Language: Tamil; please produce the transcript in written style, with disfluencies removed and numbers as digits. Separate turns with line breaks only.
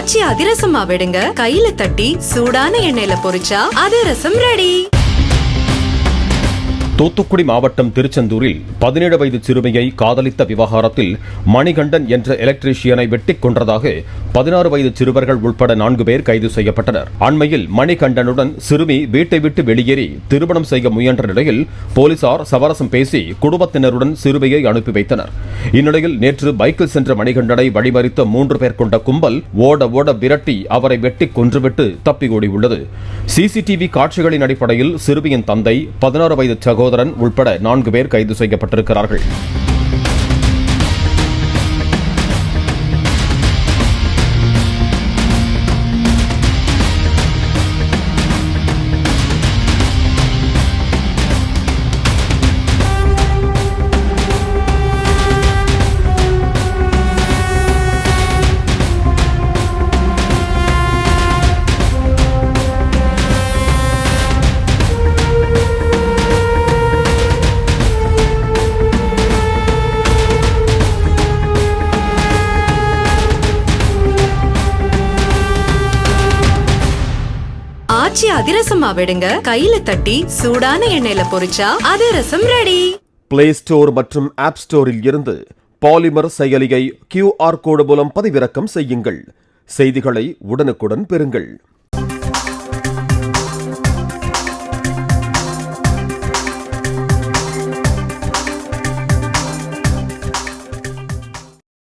ஆச்சி அதிரசமா விடுங்க, கையில தட்டி சூடான எண்ணெயில பொரிச்சா அதிரசம் ரெடி.
தூத்துக்குடி மாவட்டம் திருச்செந்தூரில் 17 வயது சிறுமியை காதலித்த விவகாரத்தில் மணிகண்டன் என்ற எலக்ட்ரீஷியனை வெட்டிக் கொன்றதாக 16 வயது சிறுவர்கள் உட்பட 4 பேர் கைது செய்யப்பட்டனர். அண்மையில் மணிகண்டனுடன் சிறுமி வீட்டை விட்டு வெளியேறி திருமணம் செய்ய முயன்ற நிலையில் போலீசார் சமரசம் பேசி குடும்பத்தினருடன் சிறுமியை அனுப்பி வைத்தனர். இந்நிலையில் நேற்று பைக்கில் சென்ற மணிகண்டனை வழிமறித்த 3 பேர் கொண்ட கும்பல் ஓட ஓட விரட்டி அவரை வெட்டி கொன்றுவிட்டு தப்பி ஓடியுள்ளது. சிசிடிவி காட்சிகளின் அடிப்படையில் சிறுமியின் தந்தை, 16 வயது சகோதரன் உள்பட 4 பேர் கைது செய்யப்பட்டிருக்கிறார்கள்.
ஆச்சி அதிரசமா விடுங்க, கையில தட்டி சூடான எண்ணெயில பொரிச்சா அதிரசம் ரெடி.
பிளே ஸ்டோர் மற்றும் ஆப் ஸ்டோரில் இருந்து பாலிமர் செயலியை QR கோடு மூலம் பதிவிறக்கம் செய்யுங்கள். செய்திகளை உடனுக்குடன் பெறுங்கள்.